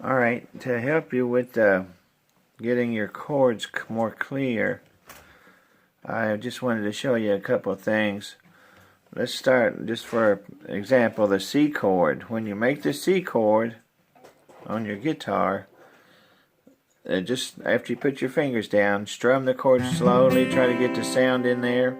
Alright, to help you with getting your chords more clear, I just wanted to show you a couple of things. Let's start, just for example, the C chord. When you make the C chord on your guitar, just after you put your fingers down, strum the chord slowly, try to get the sound in there.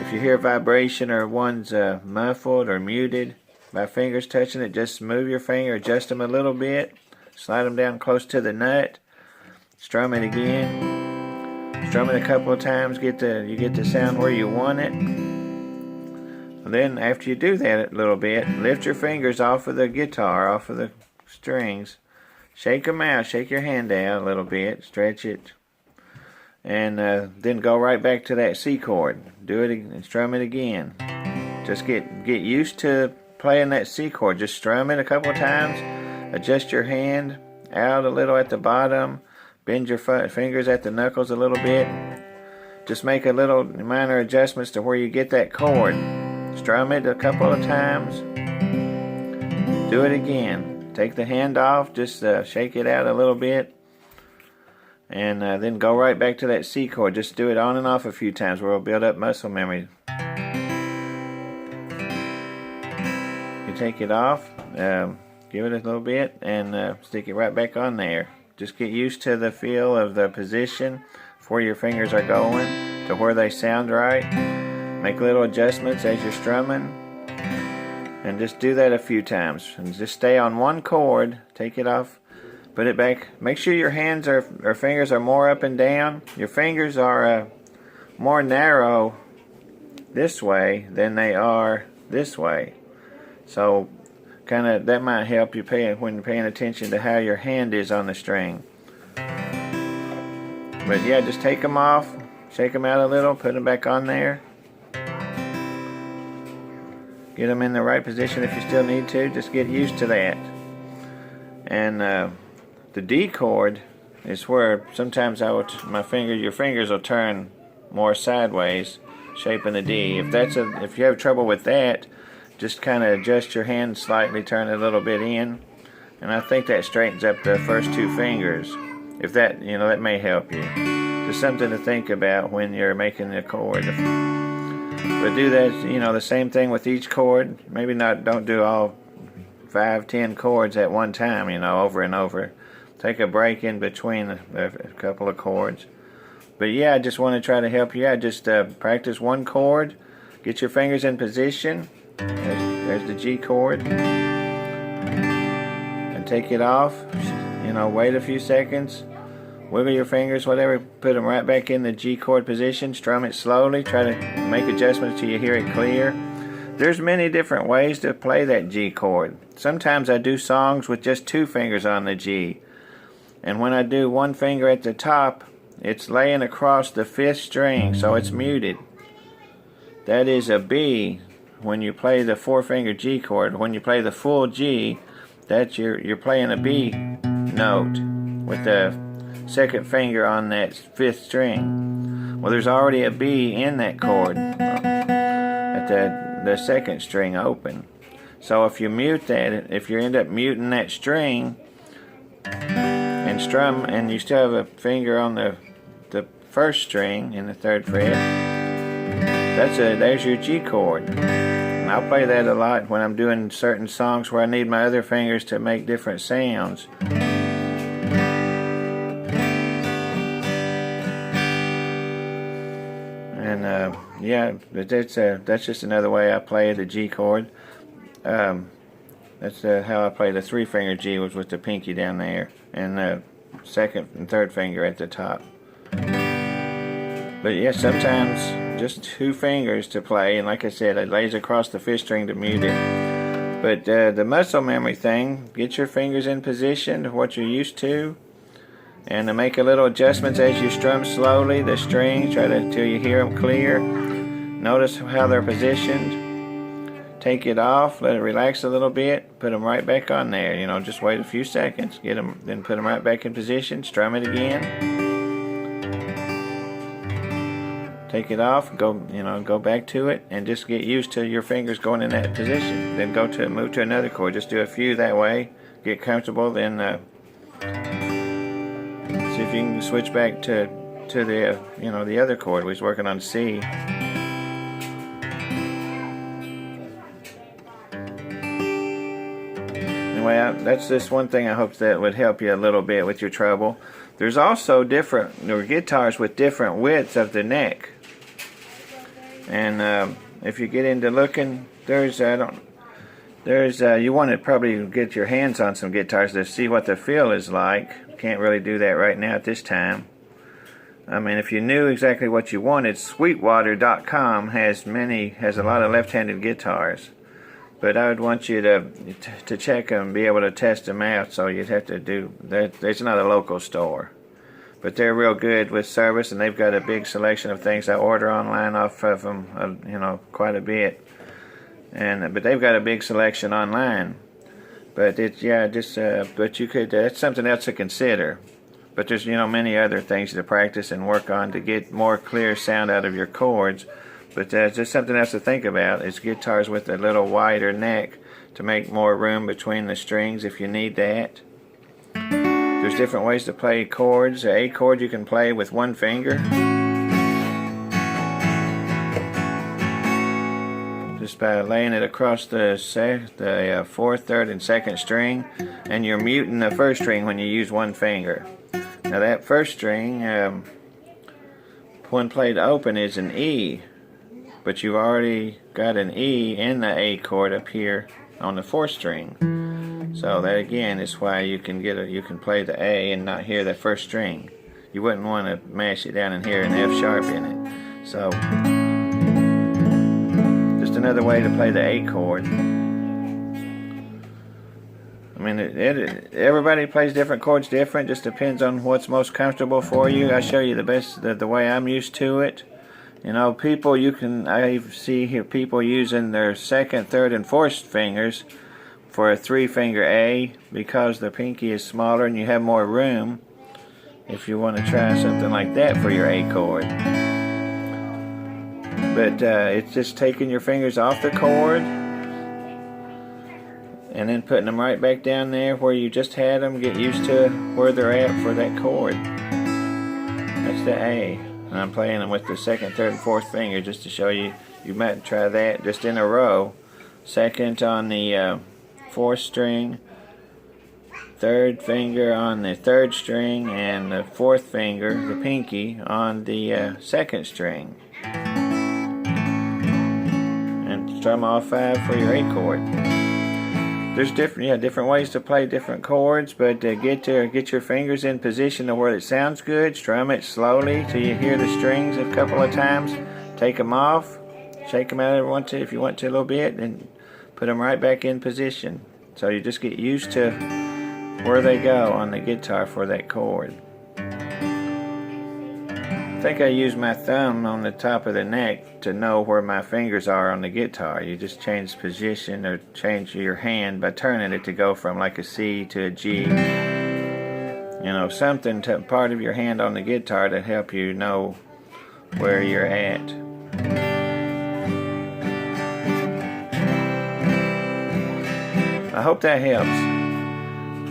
If you hear vibration or one's muffled or muted by fingers touching it, just move your finger, adjust them a little bit, slide them down close to the nut, strum it again, strum it a couple of times, you get the sound where you want it. And then after you do that a little bit, lift your fingers off of the guitar, off of the strings, shake them out, shake your hand out a little bit, stretch it, and then go right back to that C chord. Do it and strum it again. Just get used to playing that C chord. Just strum it a couple of times. Adjust your hand out a little at the bottom. Bend your fingers at the knuckles a little bit. Just make a little minor adjustments to where you get that chord. Strum it a couple of times. Do it again. Take the hand off. Just shake it out a little bit. And then go right back to that C chord. Just do it on and off a few times where it'll build up muscle memory. You take it off, give it a little bit, and stick it right back on there. Just get used to the feel of the position, where your fingers are going, to where they sound right. Make little adjustments as you're strumming. And just do that a few times. And just stay on one chord, take it off. Put it back. Make sure your hands or fingers are more up and down. Your fingers are more narrow this way than they are this way. So that might help you when you're paying attention to how your hand is on the string. But yeah, just take them off, shake them out a little, put them back on there. Get them in the right position if you still need to. Just get used to that. And the D chord is where sometimes your fingers will turn more sideways, shaping the D. If you have trouble with that, just kind of adjust your hand slightly, turn it a little bit in, and I think that straightens up the first two fingers. If that, that may help you. Just something to think about when you're making the chord. But do that, the same thing with each chord. Maybe don't do all 5-10 chords at one time, over and over. Take a break in between a couple of chords. But yeah, I just want to try to help you out. Just practice one chord. Get your fingers in position. There's the G chord. And take it off. Wait a few seconds. Wiggle your fingers, whatever. Put them right back in the G chord position. Strum it slowly. Try to make adjustments till you hear it clear. There's many different ways to play that G chord. Sometimes I do songs with just 2 fingers on the G. And when I do one finger at the top, it's laying across the 5th string, so it's muted. That is a B when you play the 4-finger G chord. When you play the full G, that's you're playing a B note with the 2nd finger on that 5th string. Well, there's already a B in that chord at the 2nd string open. So if you mute that, if you end up muting that string and strum, and you still have a finger on the 1st string in the 3rd fret, there's your G chord. And I'll play that a lot when I'm doing certain songs where I need my other fingers to make different sounds. And yeah, that's just another way I play the G chord. That's how I play the 3-finger G, was with the pinky down there, and the 2nd and 3rd finger at the top. But yeah, sometimes just 2 fingers to play, and like I said, it lays across the 5th string to mute it. But the muscle memory thing, get your fingers in position to what you're used to, and to make a little adjustments as you strum slowly the strings, till you hear them clear. Notice how they're positioned. Take it off, let it relax a little bit, put them right back on there. Just wait a few seconds, get them, then put them right back in position, strum it again. Take it off, go back to it, and just get used to your fingers going in that position. Then move to another chord. Just do a few that way. get comfortable, then see if you can switch back to the the other chord. We was working on C. Anyway, that's just one thing I hope that would help you a little bit with your trouble. There's also different guitars with different widths of the neck, and if you get into looking, you want to probably get your hands on some guitars to see what the feel is like. Can't really do that right now at this time. I mean, if you knew exactly what you wanted, Sweetwater.com has a lot of left-handed guitars. But I would want you to check them, be able to test them out. So you'd have to do that. It's not a local store, but they're real good with service, and they've got a big selection of things. I order online off of them, quite a bit. But they've got a big selection online. But but you could. That's something else to consider. But there's many other things to practice and work on to get more clear sound out of your chords. But just something else to think about is guitars with a little wider neck to make more room between the strings if you need that. There's different ways to play chords. A chord you can play with one finger. Just by laying it across the 4th, 3rd, and 2nd string, and you're muting the 1st string when you use one finger. Now that 1st string, when played open, is an E, but you've already got an E in the A chord up here on the 4th string. So that again is why you can play the A and not hear the 1st string. You wouldn't want to mash it down and hear an F sharp in it. So just another way to play the A chord. I mean, everybody plays different chords different. Just depends on what's most comfortable for you. I show you the way I'm used to it. People I see here people using their 2nd, 3rd, and 4th fingers for a 3-finger A because the pinky is smaller and you have more room. If you want to try something like that for your A chord. But it's just taking your fingers off the chord and then putting them right back down there where you just had them. Get used to where they're at for that chord. That's the A. And I'm playing them with the 2nd, 3rd, and 4th finger just to show you. You might try that just in a row. 2nd on the 4th string, 3rd finger on the 3rd string, and the 4th finger, the pinky, on the 2nd string. And strum all 5 for your A chord. There's different ways to play different chords, but get your fingers in position to where it sounds good. Strum it slowly till you hear the strings a couple of times. Take them off, shake them out if you want to a little bit, and put them right back in position. So you just get used to where they go on the guitar for that chord. I think I use my thumb on the top of the neck to know where my fingers are on the guitar. You just change position or change your hand by turning it to go from like a C to a G. Something to part of your hand on the guitar to help you know where you're at. I hope that helps.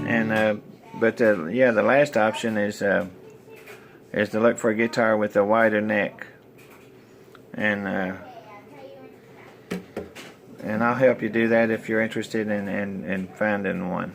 And the last option is to look for a guitar with a wider neck, and I'll help you do that if you're interested in finding one.